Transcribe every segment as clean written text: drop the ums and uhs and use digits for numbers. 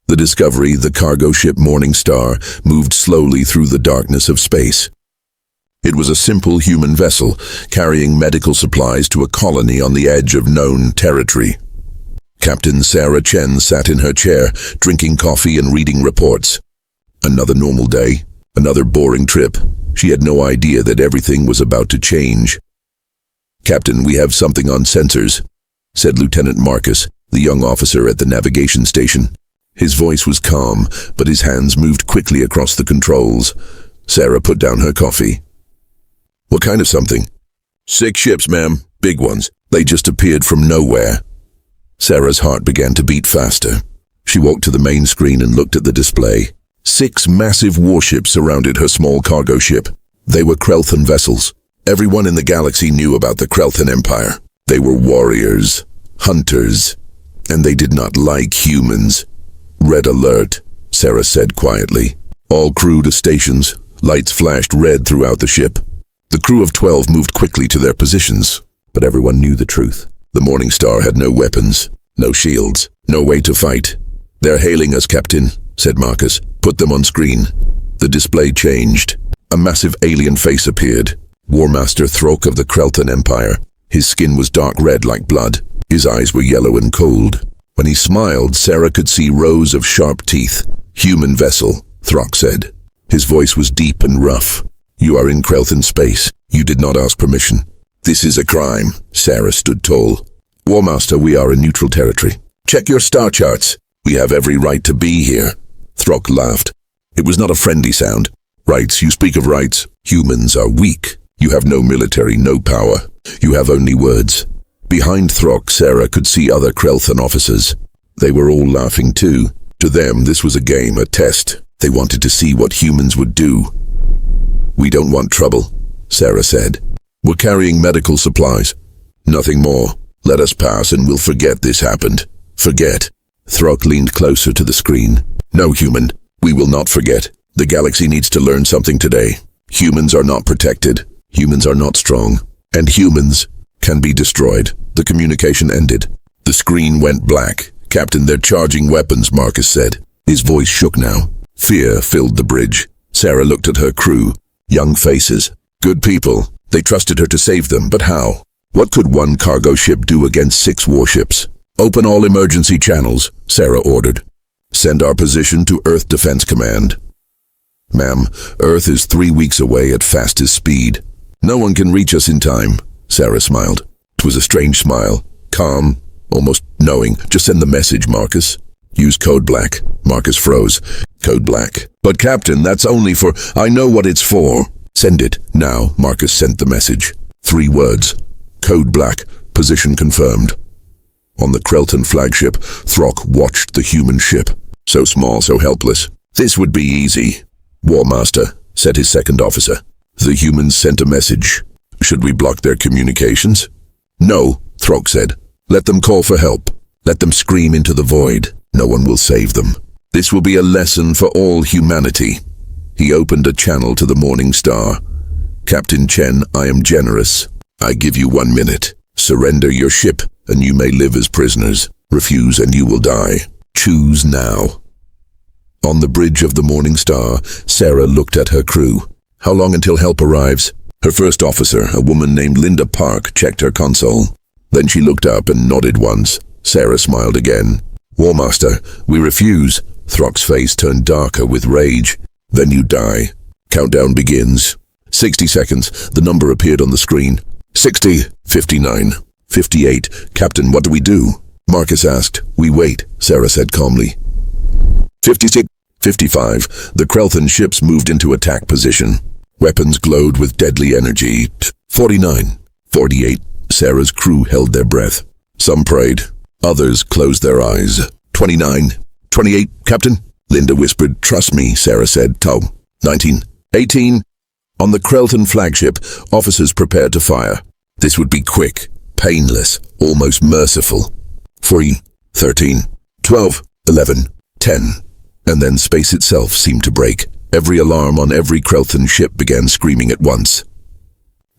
The Discovery, the cargo ship Morning Star, moved slowly through the darkness of space. It was a simple human vessel, carrying medical supplies to a colony on the edge of known territory. Captain Sarah Chen sat in her chair, drinking coffee and reading reports. Another normal day, another boring trip. She had no idea that everything was about to change. "Captain, we have something on sensors," said Lieutenant Marcus, the young officer at the navigation station. His voice was calm, but his hands moved quickly across the controls. Sarah put down her coffee. "What kind of something?" "6 ships, ma'am. Big ones. They just appeared from nowhere." Sarah's heart began to beat faster. She walked to the main screen and looked at the display. 6 massive warships surrounded her small cargo ship. They were Krelthan vessels. Everyone in the galaxy knew about the Krelthan Empire. They were warriors, hunters, and they did not like humans. "Red alert," Sarah said quietly. All crew to stations. Lights flashed red throughout the ship. The crew of 12 moved quickly to their positions, but everyone knew the truth. The Morning Star had no weapons, no shields, no way to fight. "They're hailing us, Captain," said Marcus. "Put them on screen." The display changed. A massive alien face appeared. War Master Throk of the Krelthan Empire. His skin was dark red like blood. His eyes were yellow and cold. When he smiled, Sarah could see rows of sharp teeth. "Human vessel," Throk said. His voice was deep and rough. "You are in Krelthan space. You did not ask permission." "This is a crime." Sarah stood tall. "War Master, we are in neutral territory. Check your star charts. We have every right to be here." Throk laughed. It was not a friendly sound. "Rights, you speak of rights. Humans are weak. You have no military, no power. You have only words." Behind Throk, Sarah could see other Krelthan officers. They were all laughing too. To them, this was a game, a test. They wanted to see what humans would do. "We don't want trouble," Sarah said. "We're carrying medical supplies. Nothing more. Let us pass and we'll forget this happened." "Forget?" Throk leaned closer to the screen. "No, human. We will not forget. The galaxy needs to learn something today. Humans are not protected. Humans are not strong. And humans can be destroyed." The communication ended. The screen went black. "Captain, they're charging weapons," Marcus said. His voice shook now. Fear filled the bridge. Sarah looked at her crew. Young faces. Good people. They trusted her to save them, but how? What could one cargo ship do against 6 warships? "Open all emergency channels," Sarah ordered. "Send our position to Earth Defense Command." "Ma'am, Earth is 3 weeks away at fastest speed. No one can reach us in time," Sarah smiled. It was a strange smile. Calm, almost knowing. "Just send the message, Marcus." "Use code black." Marcus froze. "Code black." "But Captain, that's only for—" "I know what it's for." "Send it, now." Marcus sent the message. 3 words. Code black. Position confirmed. On the Krelthan flagship, Throk watched the human ship. So small, so helpless. "This would be easy." "War Master," said his second officer. The humans sent a message. "Should we block their communications?" "No," Throk said. "Let them call for help. Let them scream into the void. No one will save them. This will be a lesson for all humanity." He opened a channel to the Morning Star. "Captain Chen, I am generous. I give you 1 minute. Surrender your ship, and you may live as prisoners. Refuse, and you will die. Choose now." On the bridge of the Morning Star, Sarah looked at her crew. "How long until help arrives?" Her first officer, a woman named Linda Park, checked her console. Then she looked up and nodded once. Sarah smiled again. "War Master, we refuse." Throk's face turned darker with rage. "Then you die. Countdown begins." 60 seconds. The number appeared on the screen. 60, 59, 58. "Captain, what do we do?" Marcus asked. "We wait," Sarah said calmly. 56, 55. The Krelthan ships moved into attack position. Weapons glowed with deadly energy. 49, 48. Sarah's crew held their breath. Some prayed. Others closed their eyes. 29, 28. "Captain," Linda whispered. "Trust me," Sarah said. 19, 18. On the Krelthan flagship, officers prepared to fire. This would be quick, painless, almost merciful. 14, 13, 12, 11, 10. And then space itself seemed to break. Every alarm on every Krelthan ship began screaming at once.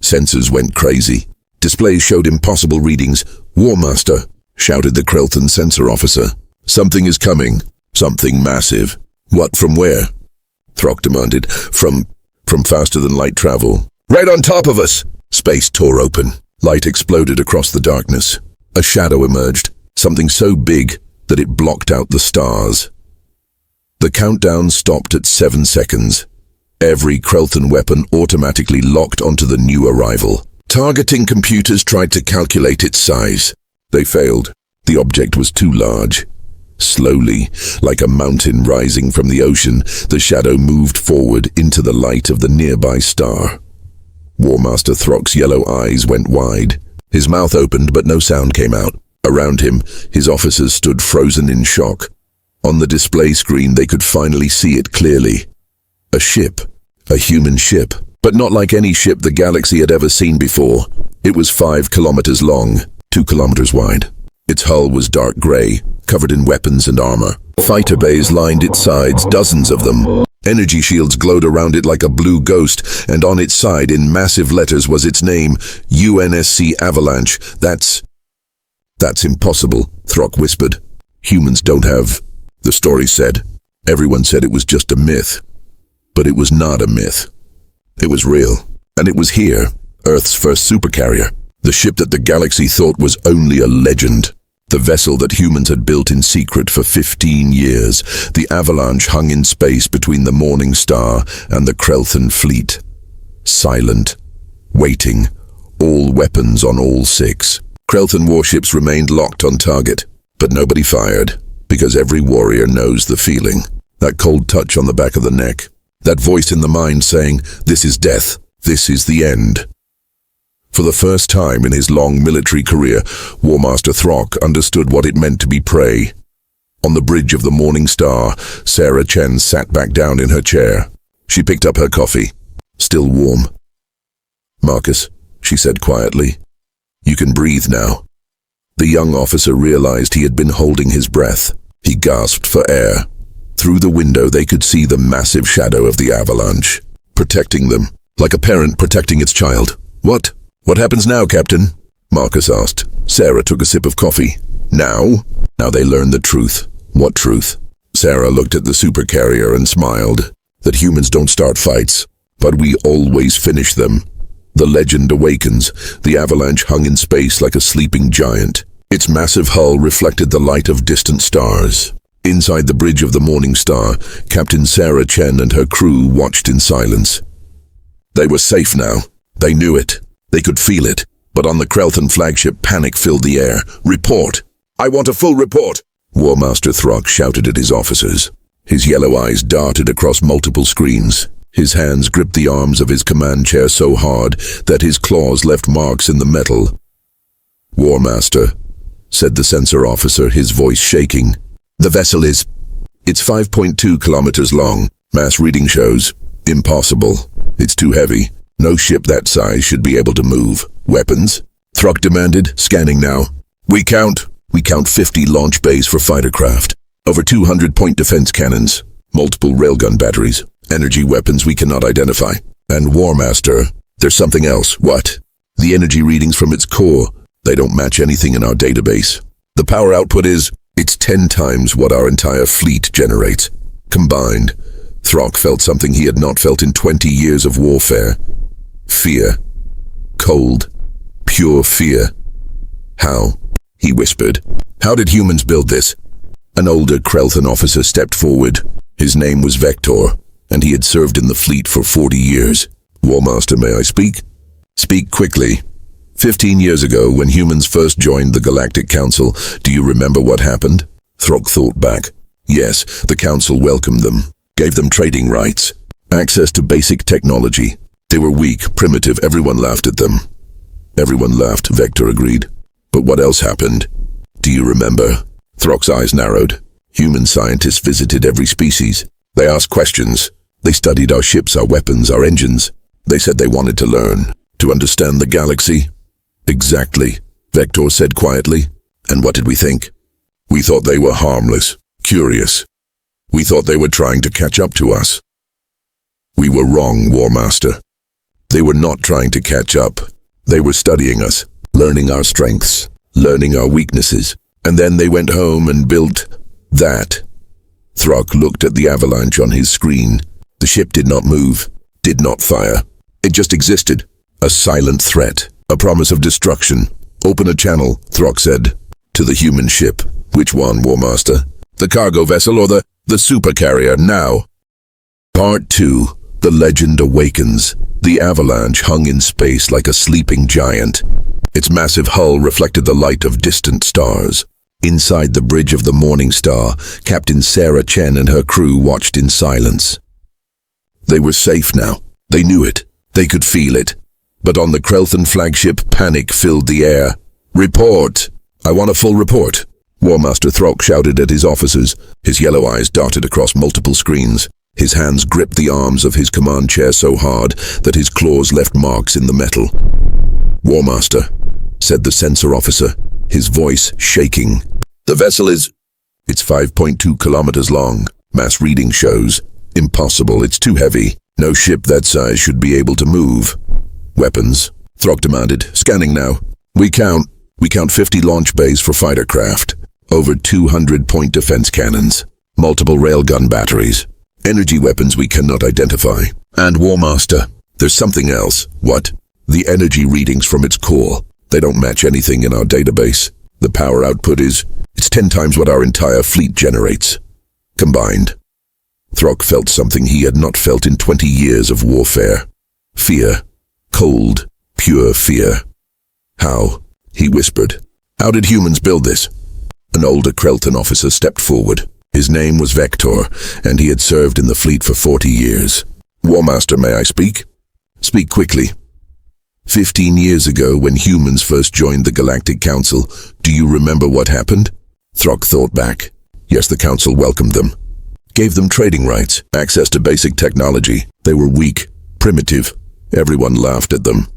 Sensors went crazy. Displays showed impossible readings. "War Master," shouted the Krelthan sensor officer. "Something is coming." Something massive. What, from where? Throck demanded. From faster than light travel. Right on top of us! Space tore open. Light exploded across the darkness. A shadow emerged, something so big that it blocked out the stars. The countdown stopped at 7 seconds. Every Krelthan weapon automatically locked onto the new arrival. Targeting computers tried to calculate its size. They failed. The object was too large. Slowly, like a mountain rising from the ocean, the shadow moved forward into the light of the nearby star. War Master Throck's yellow eyes went wide. His mouth opened, but no sound came out. Around him, his officers stood frozen in shock. On the display screen, they could finally see it clearly. A ship. A human ship. But not like any ship the galaxy had ever seen before. It was 5 kilometers long, 2 kilometers wide. Its hull was dark gray, covered in weapons and armor. Fighter bays lined its sides, dozens of them. Energy shields glowed around it like a blue ghost, and on its side in massive letters was its name, UNSC Avalanche. That's impossible, Throck whispered. Humans don't have, the story said. Everyone said it was just a myth. But it was not a myth. It was real. And it was here, Earth's first supercarrier. The ship that the galaxy thought was only a legend. The vessel that humans had built in secret for 15 years. The Avalanche hung in space between the Morning Star and the Krelthan fleet. Silent. Waiting. All weapons on all 6. Krelthan warships remained locked on target. But nobody fired. Because every warrior knows the feeling. That cold touch on the back of the neck. That voice in the mind saying, "This is death. This is the end." For the first time in his long military career, War Master Throck understood what it meant to be prey. On the bridge of the Morning Star, Sarah Chen sat back down in her chair. She picked up her coffee. Still warm. "Marcus," she said quietly, "you can breathe now." The young officer realized he had been holding his breath. He gasped for air. Through the window they could see the massive shadow of the Avalanche, protecting them, like a parent protecting its child. What happens now, Captain?" Marcus asked. Sarah took a sip of coffee. Now they learned the truth. What truth? Sarah looked at the supercarrier and smiled. That humans don't start fights, but we always finish them. The legend awakens. The Avalanche hung in space like a sleeping giant. Its massive hull reflected the light of distant stars. Inside the bridge of the Morning Star, Captain Sarah Chen and her crew watched in silence. They were safe now. They knew it. They could feel it. But on the Krelthan flagship, panic filled the air. "Report! I want a full report!" War Master Throck shouted at his officers. His yellow eyes darted across multiple screens. His hands gripped the arms of his command chair so hard that his claws left marks in the metal. "War Master," said the sensor officer, his voice shaking. "The vessel it's 5.2 kilometers long. Mass reading shows. Impossible. It's too heavy. No ship that size should be able to move. Weapons?" Throck demanded, scanning now. We count 50 launch bays for fighter craft. Over 200 point defense cannons. Multiple railgun batteries. Energy weapons we cannot identify. And War Master, there's something else. What? The energy readings from its core. They don't match anything in our database. The power output it's 10 times what our entire fleet generates. Combined. Throck felt something he had not felt in 20 years of warfare. Fear. Cold. Pure fear. "How?" he whispered. "How did humans build this?" An older Krelthan officer stepped forward. His name was Vector, and he had served in the fleet for 40 years. "War Master, may I speak?" "Speak quickly." 15 years ago, when humans first joined the Galactic Council, do you remember what happened? Throck thought back. Yes, the Council welcomed them, gave them trading rights, access to basic technology. They were weak, primitive, everyone laughed at them. Everyone laughed, Vector agreed. But what else happened? Do you remember? Throck's eyes narrowed. Human scientists visited every species. They asked questions. They studied our ships, our weapons, our engines. They said they wanted to learn, to understand the galaxy. Exactly, Vector said quietly. And what did we think? We thought they were harmless, curious. We thought they were trying to catch up to us. We were wrong, War Master. They were not trying to catch up. They were studying us, learning our strengths, learning our weaknesses. And then they went home and built that. Throck looked at the avalanche on his screen. The ship did not move, did not fire. It just existed. A silent threat, a promise of destruction. Open a channel, Throck said. To the human ship. Which one, War Master? The cargo vessel or the Supercarrier, now? Part 2. The legend awakens. The avalanche hung in space like a sleeping giant. Its massive hull reflected the light of distant stars. Inside the bridge of the Morning Star, Captain Sarah Chen and her crew watched in silence. They were safe now. They knew it. They could feel it. But on the Krelthan flagship, panic filled the air. Report! I want a full report. War Master Throck shouted at his officers. His yellow eyes darted across multiple screens. His hands gripped the arms of his command chair so hard that his claws left marks in the metal. War Master, said the sensor officer, his voice shaking. The vessel is... It's 5.2 kilometers long. Mass reading shows. Impossible, it's too heavy. No ship that size should be able to move. Weapons, Throck demanded. Scanning now. We count 50 launch bays for fighter craft. Over 200 point defense cannons. Multiple railgun batteries. Energy weapons we cannot identify. And War Master, there's something else. What? The energy readings from its core. They don't match anything in our database. The power output it's 10 times what our entire fleet generates. Combined. Throck felt something he had not felt in 20 years of warfare. Fear. Cold, pure fear. How? He whispered. How did humans build this? An older Krelthan officer stepped forward. His name was Vector, and he had served in the fleet for 40 years. War Master, may I speak? Speak quickly. 15 years ago, when humans first joined the Galactic Council, do you remember what happened? Throck thought back. Yes, the Council welcomed them. Gave them trading rights, access to basic technology. They were weak, primitive. Everyone laughed at them.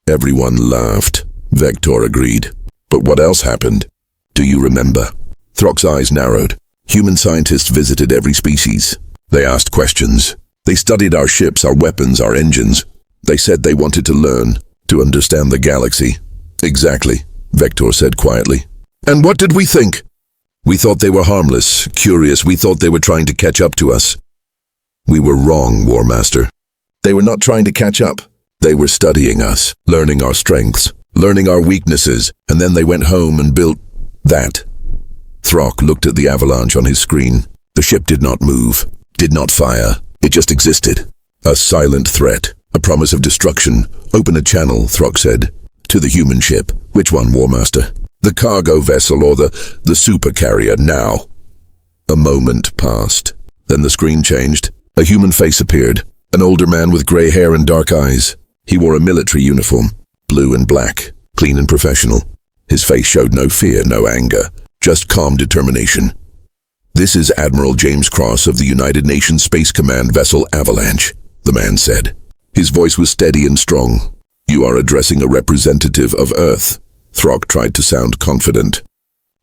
Everyone laughed, Vector agreed. But what else happened? Do you remember? Throck's eyes narrowed. Human scientists visited every species. They asked questions. They studied our ships, our weapons, our engines. They said they wanted to learn, to understand the galaxy. Exactly, Vector said quietly. And what did we think? We thought they were harmless, curious. We thought they were trying to catch up to us. We were wrong, War Master. They were not trying to catch up. They were studying us, learning our strengths, learning our weaknesses, and then they went home and built that. Throck looked at the avalanche on his screen. The ship did not move, did not fire. It just existed. A silent threat, a promise of destruction. Open a channel, Throck said. To the human ship. Which one, War Master? The cargo vessel or the Supercarrier, now? A moment passed. Then the screen changed. A human face appeared. An older man with gray hair and dark eyes. He wore a military uniform, blue and black, clean and professional. His face showed no fear, no anger, just calm determination. This is Admiral James Cross of the United Nations Space Command vessel Avalanche, the man said. His voice was steady and strong. You are addressing a representative of Earth. Throck tried to sound confident.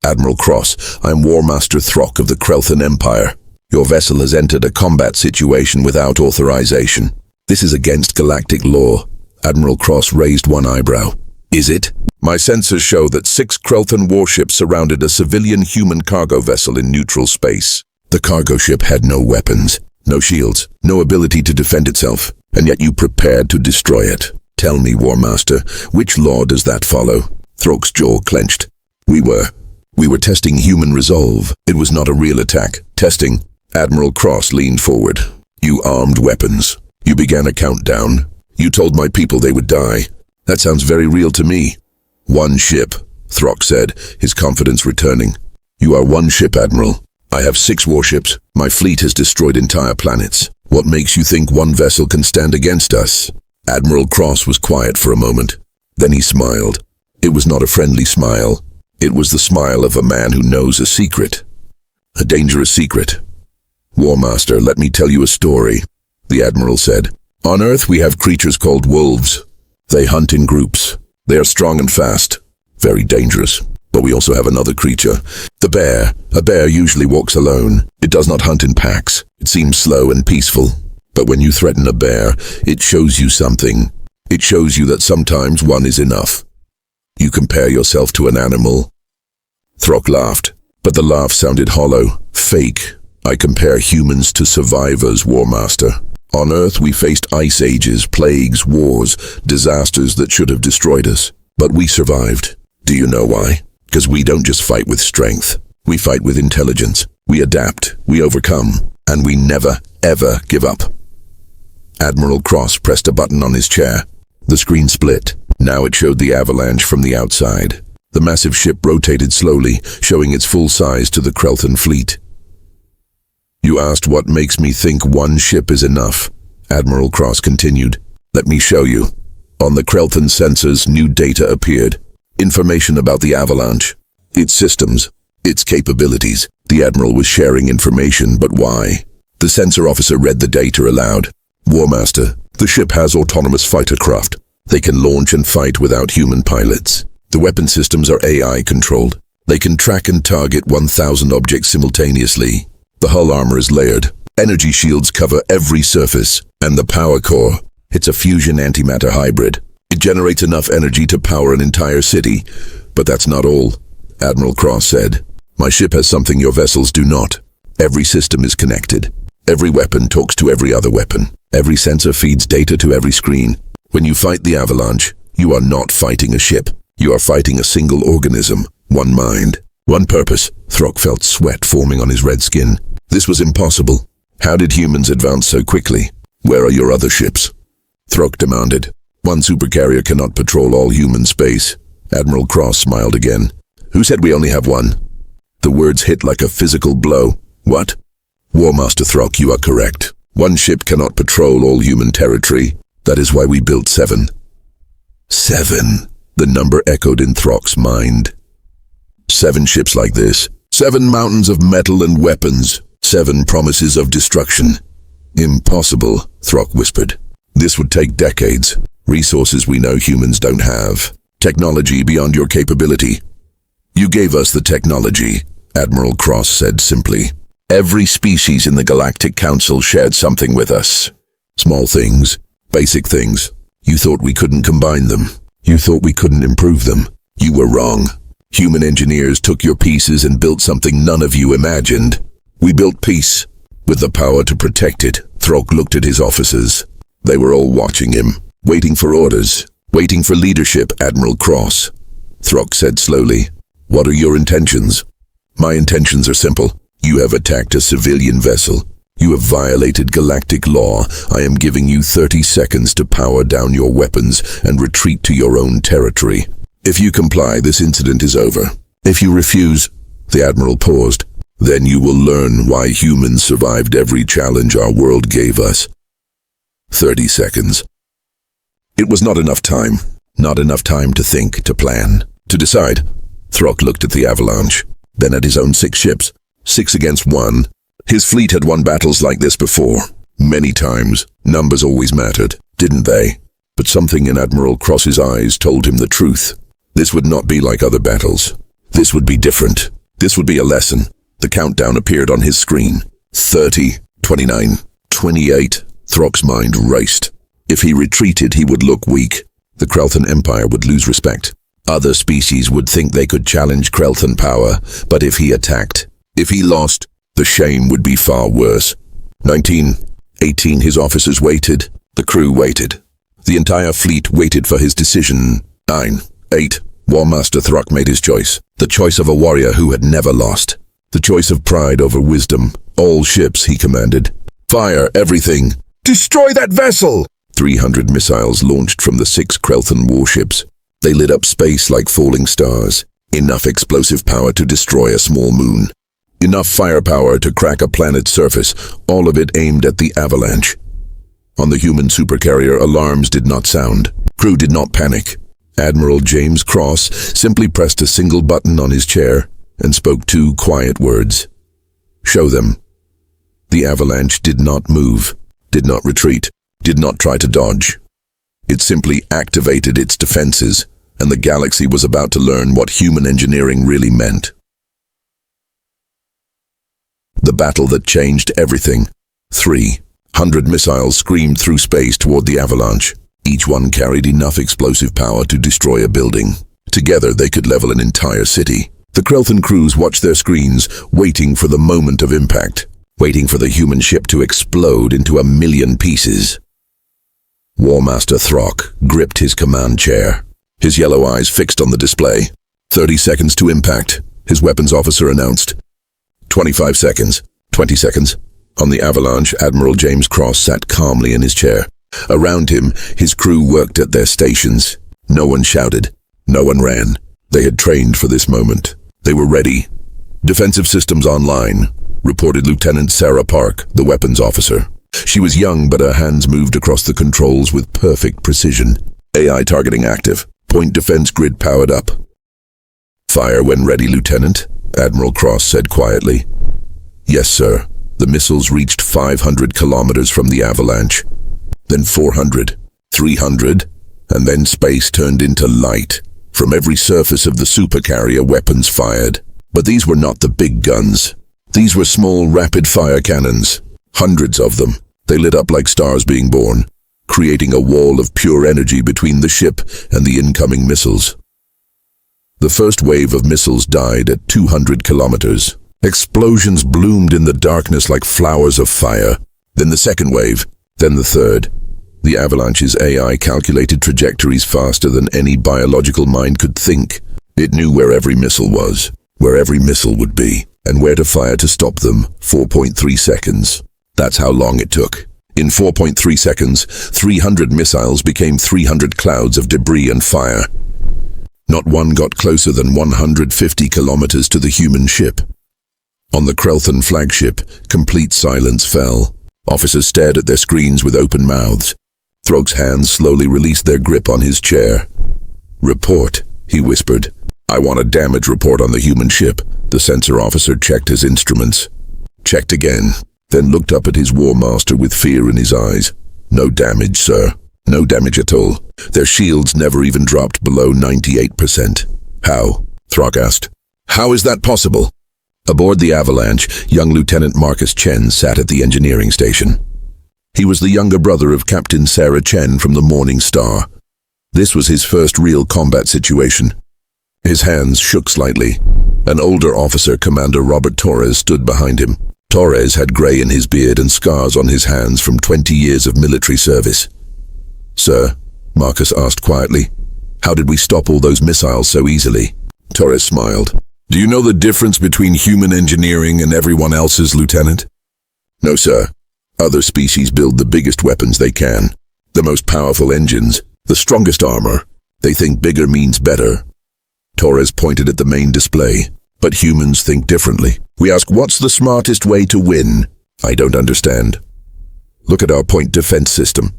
Admiral Cross, I am War Master Throck of the Krelthan Empire. Your vessel has entered a combat situation without authorization. This is against galactic law. Admiral Cross raised one eyebrow. Is it? My sensors show that 6 Krelthan warships surrounded a civilian human cargo vessel in neutral space. The cargo ship had no weapons, no shields, no ability to defend itself, and yet you prepared to destroy it. Tell me, War Master, which law does that follow? Throck's jaw clenched. We were testing human resolve. It was not a real attack. Testing. Admiral Cross leaned forward. You armed weapons. You began a countdown. You told my people they would die. That sounds very real to me. One ship, Throck said, his confidence returning. You are one ship, Admiral. I have 6 warships. My fleet has destroyed entire planets. What makes you think one vessel can stand against us? Admiral Cross was quiet for a moment. Then he smiled. It was not a friendly smile. It was the smile of a man who knows a secret. A dangerous secret. War Master, let me tell you a story, the Admiral said. On Earth we have creatures called wolves. They hunt in groups. They are strong and fast. Very dangerous. But we also have another creature. The bear. A bear usually walks alone. It does not hunt in packs. It seems slow and peaceful. But when you threaten a bear, it shows you something. It shows you that sometimes one is enough. You compare yourself to an animal. Throck laughed, but the laugh sounded hollow, fake, I compare humans to survivors, War Master. On Earth, we faced ice ages, plagues, wars, disasters that should have destroyed us. But we survived. Do you know why? Because we don't just fight with strength. We fight with intelligence. We adapt, we overcome, and we never, ever give up. Admiral Cross pressed a button on his chair. The screen split. Now it showed the avalanche from the outside. The massive ship rotated slowly, showing its full size to the Krelthan fleet. You asked what makes me think one ship is enough, Admiral Cross continued. Let me show you. On the Krelthan sensors, new data appeared. Information about the avalanche, its systems, its capabilities. The Admiral was sharing information, but why? The sensor officer read the data aloud. War Master, the ship has autonomous fighter craft. They can launch and fight without human pilots. The weapon systems are AI-controlled. They can track and target 1,000 objects simultaneously. The hull armor is layered. Energy shields cover every surface. And the power core, it's a fusion antimatter hybrid. It generates enough energy to power an entire city. But that's not all, Admiral Cross said. My ship has something your vessels do not. Every system is connected. Every weapon talks to every other weapon. Every sensor feeds data to every screen. When you fight the avalanche, you are not fighting a ship. You are fighting a single organism, one mind, one purpose. Throk felt sweat forming on his red skin. This was impossible. How did humans advance so quickly? Where are your other ships? Throk demanded. One supercarrier cannot patrol all human space. Admiral Cross smiled again. Who said we only have one? The words hit like a physical blow. What? War Master Throk, you are correct. One ship cannot patrol all human territory. That is why we built 7. 7. The number echoed in Throk's mind. 7 ships like this. 7 mountains of metal and weapons. 7 promises of destruction. Impossible, Throk whispered. This would take decades. Resources we know humans don't have. Technology beyond your capability. You gave us the technology, Admiral Cross said simply. Every species in the Galactic Council shared something with us. Small things, basic things. You thought we couldn't combine them. You thought we couldn't improve them. You were wrong. Human engineers took your pieces and built something none of you imagined. We built peace, with the power to protect it. Throk looked at his officers. They were all watching him, waiting for orders, waiting for leadership, Admiral Cross. Throk said slowly, "What are your intentions?" "My intentions are simple. You have attacked a civilian vessel. You have violated galactic law. I am giving you 30 seconds to power down your weapons and retreat to your own territory. If you comply, this incident is over. If you refuse," the Admiral paused, "then you will learn why humans survived every challenge our world gave us." 30 seconds. It was not enough time. Not enough time to think, to plan, to decide. Throk looked at the avalanche, then at his own 6 ships. 6 against 1. His fleet had won battles like this before. Many times. Numbers always mattered, didn't they? But something in Admiral Cross's eyes told him the truth. This would not be like other battles. This would be different. This would be a lesson. The countdown appeared on his screen. 30, 29, 28. Throk's mind raced. If he retreated, he would look weak. The Krelthan Empire would lose respect. Other species would think they could challenge Krelthan power, but if he attacked, if he lost, the shame would be far worse. 19, 18, his officers waited. The crew waited. The entire fleet waited for his decision. 9, 8, War Master Throk made his choice. The choice of a warrior who had never lost. The choice of pride over wisdom. All ships, he commanded. Fire everything. Destroy that vessel! 300 missiles launched from the 6 Krelthan warships. They lit up space like falling stars. Enough explosive power to destroy a small moon. Enough firepower to crack a planet's surface, all of it aimed at the avalanche. On the human supercarrier, alarms did not sound. Crew did not panic. Admiral James Cross simply pressed a single button on his chair and spoke 2 quiet words. Show them. The avalanche did not move, did not retreat, did not try to dodge. It simply activated its defenses, and the galaxy was about to learn what human engineering really meant. The battle that changed everything. 300 missiles screamed through space toward the avalanche. Each one carried enough explosive power to destroy a building. Together they could level an entire city. The Krelthan crews watched their screens, waiting for the moment of impact. waiting for the human ship to explode into a million pieces. War Master Throck gripped his command chair, his yellow eyes fixed on the display. 30 seconds to impact, his weapons officer announced. 25 seconds. 20 seconds. On the Avalanche, Admiral James Cross sat calmly in his chair. Around him, his crew worked at their stations. No one shouted. No one ran. They had trained for this moment. They were ready. Defensive systems online, reported Lieutenant Sarah Park, the weapons officer. She was young, but her hands moved across the controls with perfect precision. AI targeting active. Point defense grid powered up. Fire when ready, Lieutenant, Admiral Cross said quietly. Yes, sir. The missiles reached 500 kilometers from the Avalanche. Then 400, 300, and then space turned into light. From every surface of the Supercarrier, weapons fired. But these were not the big guns. These were small, rapid-fire cannons. Hundreds of them. They lit up like stars being born, creating a wall of pure energy between the ship and the incoming missiles. The first wave of missiles died at 200 kilometers. Explosions bloomed in the darkness like flowers of fire. Then the second wave, then the third. The Avalanche's AI calculated trajectories faster than any biological mind could think. It knew where every missile was, where every missile would be, and where to fire to stop them. 4.3 seconds. That's how long it took. In 4.3 seconds, 300 missiles became 300 clouds of debris and fire. Not one got closer than 150 kilometers to the human ship. On the Krelthan flagship, complete silence fell. Officers stared at their screens with open mouths. Throg's hands slowly released their grip on his chair. Report, he whispered. I want a damage report on the human ship. The sensor officer checked his instruments. Checked again, then looked up at his War Master with fear in his eyes. No damage, sir. No damage at all. Their shields never even dropped below 98%. How? Throg asked. How is that possible? Aboard the Avalanche, young Lieutenant Marcus Chen sat at the engineering station. He was the younger brother of Captain Sarah Chen from the Morning Star. This was his first real combat situation. His hands shook slightly. An older officer, Commander Robert Torres, stood behind him. Torres had gray in his beard and scars on his hands from 20 years of military service. Sir, Marcus asked quietly, how did we stop all those missiles so easily? Torres smiled. Do you know the difference between human engineering and everyone else's, Lieutenant? No, sir. Other species build the biggest weapons they can, the most powerful engines, the strongest armor. They think bigger means better. Torres pointed at the main display. But humans think differently. We ask, what's the smartest way to win? I don't understand. Look at our point defense system.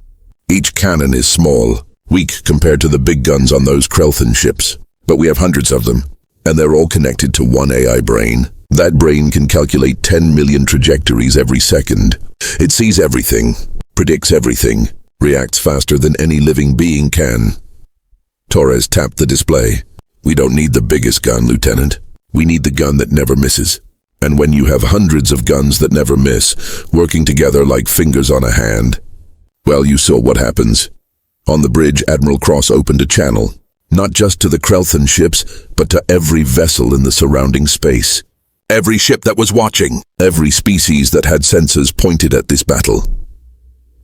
Each cannon is small, weak compared to the big guns on those Krelthan ships. But we have hundreds of them, and they're all connected to one AI brain. That brain can calculate 10 million trajectories every second. It sees everything, predicts everything, reacts faster than any living being can. Torres tapped the display. We don't need the biggest gun, Lieutenant. We need the gun that never misses. And when you have hundreds of guns that never miss, working together like fingers on a hand, well, you saw what happens. On the bridge, Admiral Cross opened a channel, not just to the Krelthan ships, but to every vessel in the surrounding space. Every ship that was watching, every species that had sensors pointed at this battle.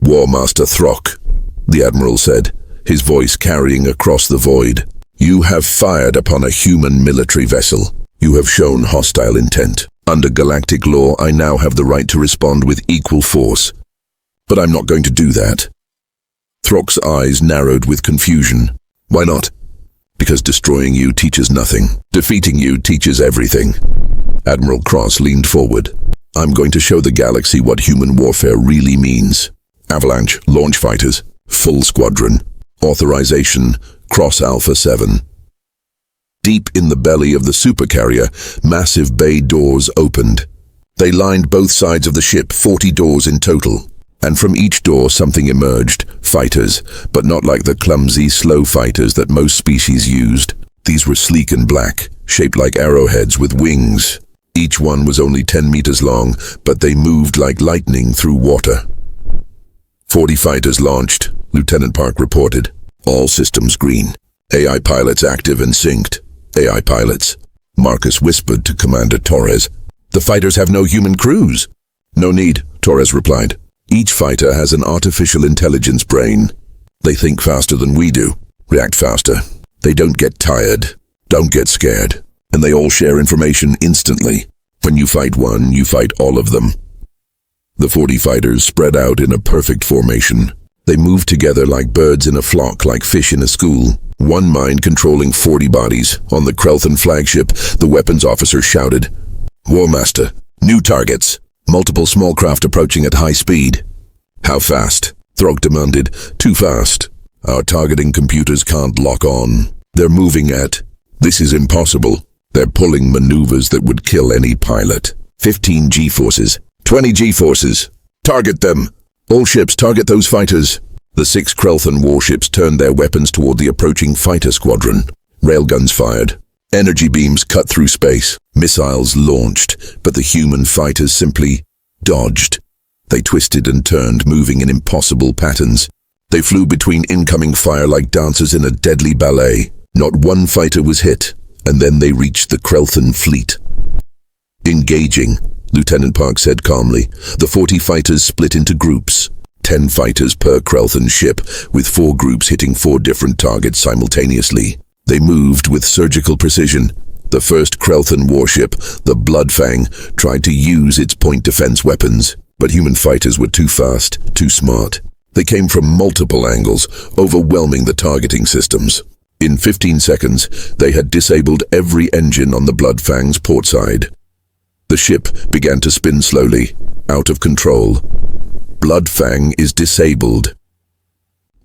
War Master Throck, the Admiral said, his voice carrying across the void. You have fired upon a human military vessel. You have shown hostile intent. Under galactic law, I now have the right to respond with equal force. But I'm not going to do that. Throck's eyes narrowed with confusion. Why not? Because destroying you teaches nothing. Defeating you teaches everything. Admiral Cross leaned forward. I'm going to show the galaxy what human warfare really means. Avalanche, launch fighters, full squadron. Authorization, Cross Alpha 7. Deep in the belly of the Supercarrier, massive bay doors opened. They lined both sides of the ship, 40 doors in total. And from each door something emerged, fighters, but not like the clumsy, slow fighters that most species used. These were sleek and black, shaped like arrowheads with wings. Each one was only 10 meters long, but they moved like lightning through water. 40 fighters launched, Lieutenant Park reported. All systems green. AI pilots active and synced. AI pilots. Marcus whispered to Commander Torres. The fighters have no human crews. No need, Torres replied. Each fighter has an artificial intelligence brain. They think faster than we do, react faster. They don't get tired, don't get scared, and they all share information instantly. When you fight one, you fight all of them. The 40 fighters spread out in a perfect formation. They moved together like birds in a flock, like fish in a school. One mind controlling 40 bodies. On the Krelthan flagship, the weapons officer shouted, "Warmaster, new targets. Multiple small craft approaching at high speed." "How fast?" Throg demanded. "Too fast. Our targeting computers can't lock on. They're moving at..." "This is impossible. They're pulling maneuvers that would kill any pilot. 15 G-forces. 20 G-forces. Target them. All ships target those fighters." The 6 Krelthan warships turned their weapons toward the approaching fighter squadron. Railguns fired. Energy beams cut through space. Missiles launched, but the human fighters simply dodged. They twisted and turned, moving in impossible patterns. They flew between incoming fire like dancers in a deadly ballet. Not one fighter was hit, and then they reached the Krelthan fleet. "Engaging," Lieutenant Park said calmly. The 40 fighters split into groups. 10 fighters per Krelthan ship, with 4 groups hitting 4 different targets simultaneously. They moved with surgical precision. The first Krelthan warship, the Bloodfang, tried to use its point defense weapons, but human fighters were too fast, too smart. They came from multiple angles, overwhelming the targeting systems. In 15 seconds, they had disabled every engine on the Bloodfang's port side. The ship began to spin slowly, out of control. "Bloodfang is disabled."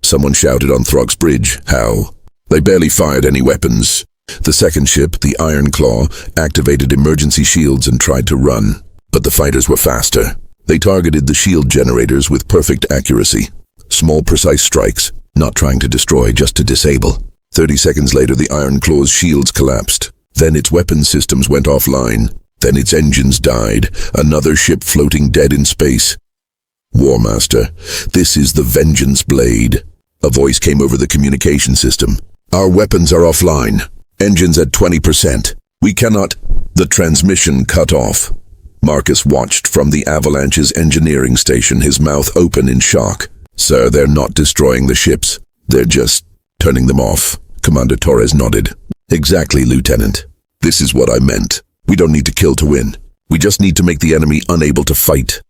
Someone shouted on Throg's bridge. "How?" "They barely fired any weapons." The second ship, the Iron Claw, activated emergency shields and tried to run. But the fighters were faster. They targeted the shield generators with perfect accuracy. Small, precise strikes, not trying to destroy, just to disable. 30 seconds later, the Iron Claw's shields collapsed. Then its weapon systems went offline. Then its engines died, another ship floating dead in space. "Warmaster, this is the Vengeance Blade." A voice came over the communication system. "Our weapons are offline. Engines at 20%. We cannot..." The transmission cut off. Marcus watched from the Avalanche's engineering station, his mouth open in shock. "Sir, they're not destroying the ships. They're just turning them off." Commander Torres nodded. "Exactly, Lieutenant. This is what I meant. We don't need to kill to win. We just need to make the enemy unable to fight."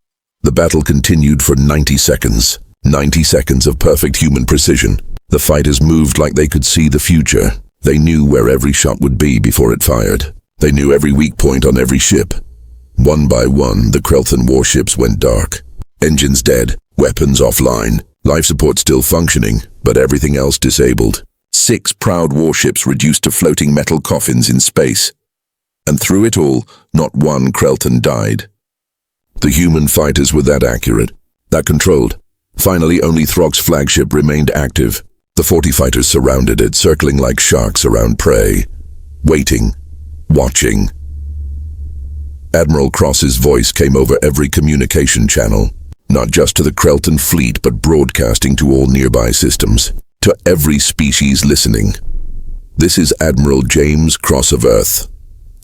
The battle continued for 90 seconds. 90 seconds of perfect human precision. The fighters moved like they could see the future. They knew where every shot would be before it fired. They knew every weak point on every ship. One by one, the Krelthan warships went dark. Engines dead, weapons offline, life support still functioning, but everything else disabled. 6 proud warships reduced to floating metal coffins in space. And through it all, not one Krelthan died. The human fighters were that accurate, that controlled. Finally, only Throg's flagship remained active. The 40 fighters surrounded it, circling like sharks around prey. Waiting, watching. Admiral Cross's voice came over every communication channel, not just to the Krelthan fleet, but broadcasting to all nearby systems, to every species listening. "This is Admiral James Cross of Earth.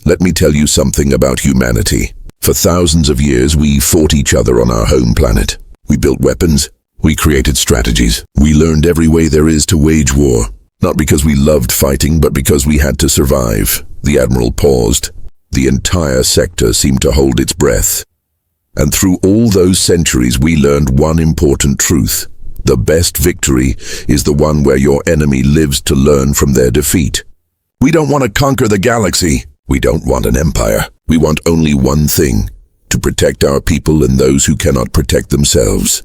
Let me tell you something about humanity. For thousands of years, we fought each other on our home planet. We built weapons. We created strategies. We learned every way there is to wage war. Not because we loved fighting, but because we had to survive." The Admiral paused. The entire sector seemed to hold its breath. "And through all those centuries, we learned one important truth. The best victory is the one where your enemy lives to learn from their defeat. We don't want to conquer the galaxy. We don't want an empire. We want only one thing: to protect our people and those who cannot protect themselves."